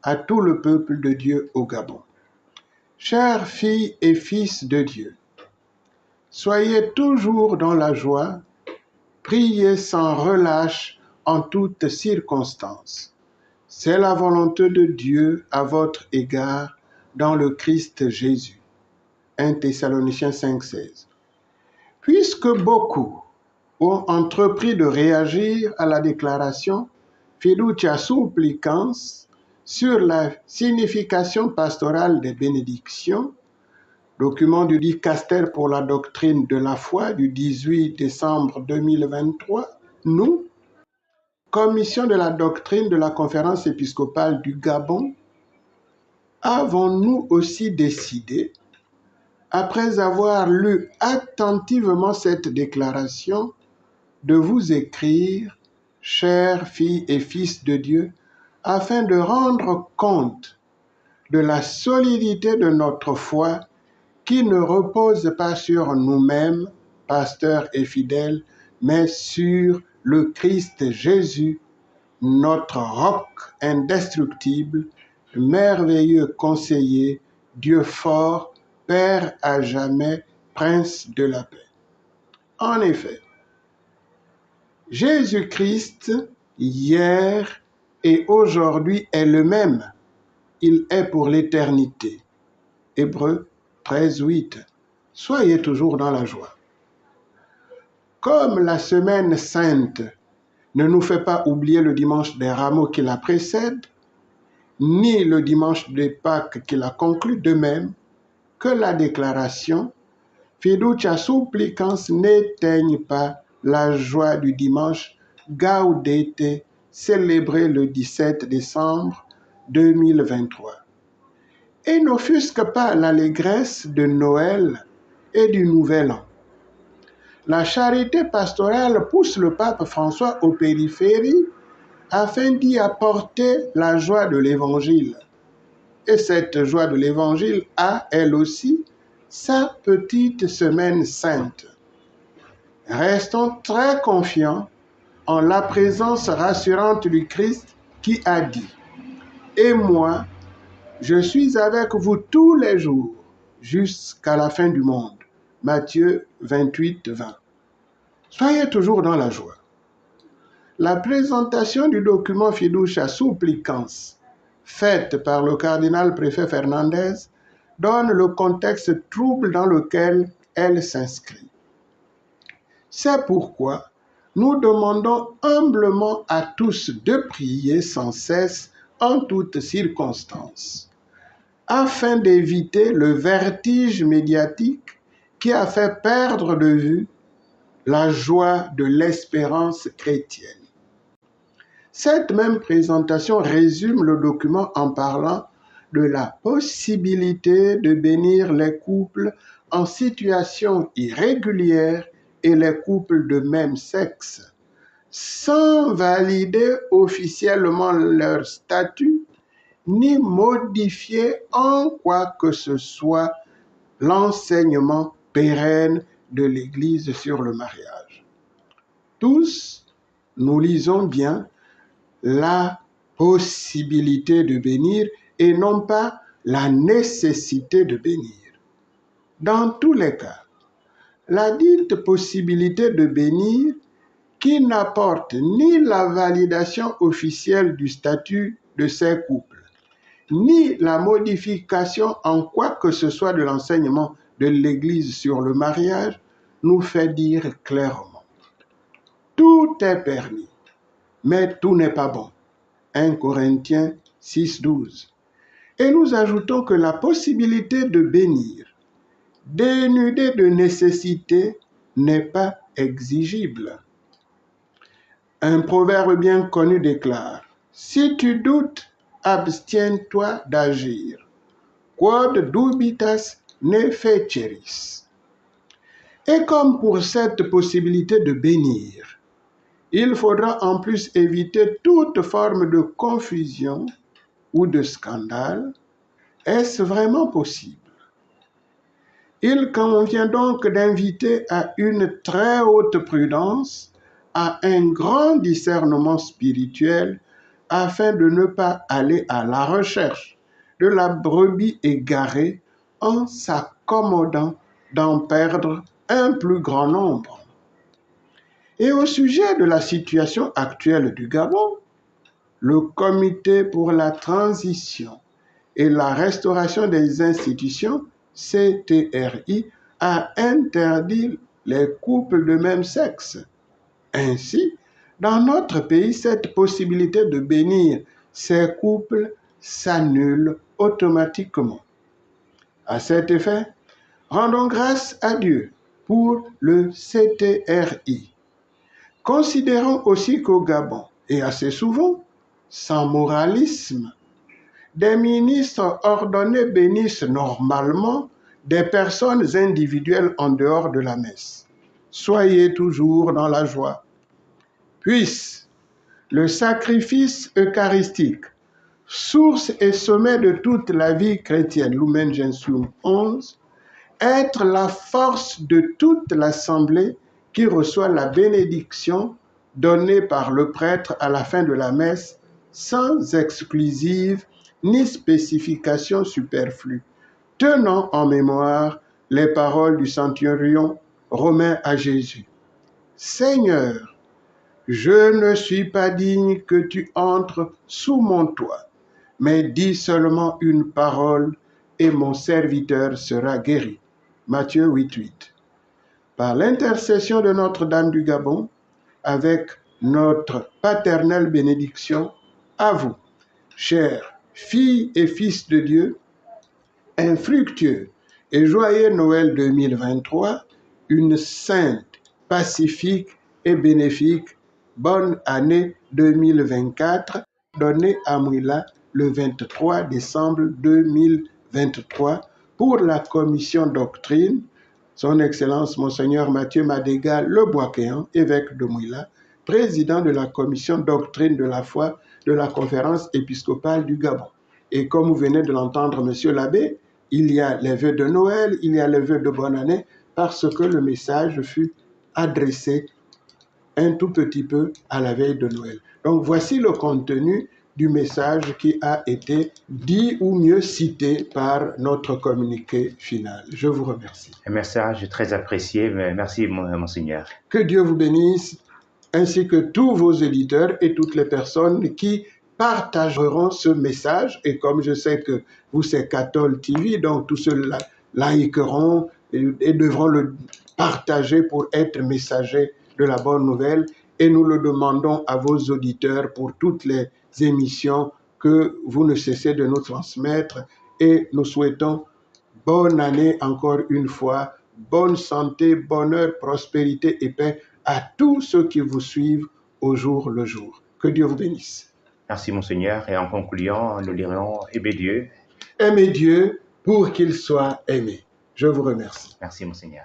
à tout le peuple de Dieu au Gabon. Chères filles et fils de Dieu, soyez toujours dans la joie, priez sans relâche en toutes circonstances. C'est la volonté de Dieu à votre égard dans le Christ Jésus. 1 Thessaloniciens 5,16. Puisque beaucoup ont entrepris de réagir à la déclaration Fiducia Supplicans sur la signification pastorale des bénédictions, document du Dicaster pour la doctrine de la foi du 18 décembre 2023, nous, Commission de la doctrine de la Conférence épiscopale du Gabon, avons nous aussi décidé, après avoir lu attentivement cette déclaration, de vous écrire, chères filles et fils de Dieu, afin de rendre compte de la solidité de notre foi qui ne repose pas sur nous-mêmes, pasteurs et fidèles, mais sur le Christ Jésus, notre roc indestructible, merveilleux conseiller, Dieu fort, Père à jamais, Prince de la paix. En effet, Jésus-Christ, hier et aujourd'hui, est le même. Il est pour l'éternité. Hébreux 13:8. Soyez toujours dans la joie. Comme la semaine sainte ne nous fait pas oublier le dimanche des rameaux qui la précède, ni le dimanche de Pâques qui la conclut, de même que la déclaration Fiducia Supplicans n'éteigne pas la joie du dimanche Gaudete, célébré le 17 décembre 2023. Et n'offusque pas l'allégresse de Noël et du Nouvel An. La charité pastorale pousse le pape François aux périphéries afin d'y apporter la joie de l'Évangile. Et cette joie de l'Évangile a, elle aussi, sa petite semaine sainte. Restons très confiants en la présence rassurante du Christ qui a dit « Et moi, je suis avec vous tous les jours jusqu'à la fin du monde. » Matthieu 28:20. Soyez toujours dans la joie. La présentation du document Fiducia Supplicans, faite par le cardinal-préfet Fernandez, donne le contexte trouble dans lequel elle s'inscrit. C'est pourquoi nous demandons humblement à tous de prier sans cesse en toutes circonstances, afin d'éviter le vertige médiatique qui a fait perdre de vue la joie de l'espérance chrétienne. Cette même présentation résume le document en parlant de la possibilité de bénir les couples en situation irrégulière et les couples de même sexe, sans valider officiellement leur statut, ni modifier en quoi que ce soit l'enseignement pérenne de l'Église sur le mariage. Tous, nous lisons bien la possibilité de bénir et non pas la nécessité de bénir. Dans tous les cas, la dite possibilité de bénir qui n'apporte ni la validation officielle du statut de ces couples, ni la modification en quoi que ce soit de l'enseignement de l'Église sur le mariage, nous fait dire clairement: tout est permis, mais tout n'est pas bon. 1 Corinthiens 6:12. Et nous ajoutons que la possibilité de bénir, dénudée de nécessité, n'est pas exigible. Un proverbe bien connu déclare: si tu doutes, abstiens-toi d'agir. Quod dubitas ne feceris. Et comme pour cette possibilité de bénir, il faudra en plus éviter toute forme de confusion ou de scandale. Est-ce vraiment possible? Il convient donc d'inviter à une très haute prudence, à un grand discernement spirituel, afin de ne pas aller à la recherche de la brebis égarée en s'accommodant d'en perdre un plus grand nombre. Et au sujet de la situation actuelle du Gabon, le Comité pour la transition et la restauration des institutions, CTRI, a interdit les couples de même sexe. Ainsi, dans notre pays, cette possibilité de bénir ces couples s'annule automatiquement. À cet effet, rendons grâce à Dieu pour le CTRI. Considérons aussi qu'au Gabon, et assez souvent, sans moralisme, des ministres ordonnés bénissent normalement des personnes individuelles en dehors de la messe. Soyez toujours dans la joie. Puisse le sacrifice eucharistique, source et sommet de toute la vie chrétienne, Lumen Gentium 11, être la force de toute l'assemblée qui reçoit la bénédiction donnée par le prêtre à la fin de la messe, sans exclusive ni spécification superflue, tenant en mémoire les paroles du centurion romain à Jésus. Seigneur, je ne suis pas digne que tu entres sous mon toit, mais dis seulement une parole et mon serviteur sera guéri. Matthieu 8:8. Par l'intercession de Notre-Dame du Gabon, avec notre paternelle bénédiction, à vous, chers filles et fils de Dieu, un fructueux et joyeux Noël 2023, une sainte, pacifique et bénéfique bonne année 2024, donnée à Mouila le 23 décembre 2023 pour la commission doctrine, son Excellence Monseigneur Mathieu Madéga Le Boisquéant, évêque de Mouila, président de la commission doctrine de la foi de la conférence épiscopale du Gabon. Et comme vous venez de l'entendre, Monsieur l'abbé, il y a les vœux de Noël, il y a les vœux de bonne année, parce que le message fut adressé un tout petit peu à la veille de Noël. Donc voici le contenu du message qui a été dit ou mieux cité par notre communiqué final. Je vous remercie. Un message très apprécié, merci Monseigneur. Que Dieu vous bénisse, ainsi que tous vos éditeurs et toutes les personnes qui partageront ce message. Et comme je sais que vous, c'est Cathol TV, donc tous ceux-là likeront et devront le partager pour être messagers de la bonne nouvelle. Et nous le demandons à vos auditeurs pour toutes les émissions que vous ne cessez de nous transmettre. Et nous souhaitons bonne année encore une fois, bonne santé, bonheur, prospérité et paix à tous ceux qui vous suivent au jour le jour. Que Dieu vous bénisse. Merci Monseigneur. Et en concluant, nous dirons aimez Dieu. Aimez Dieu pour qu'il soit aimé. Je vous remercie. Merci Monseigneur.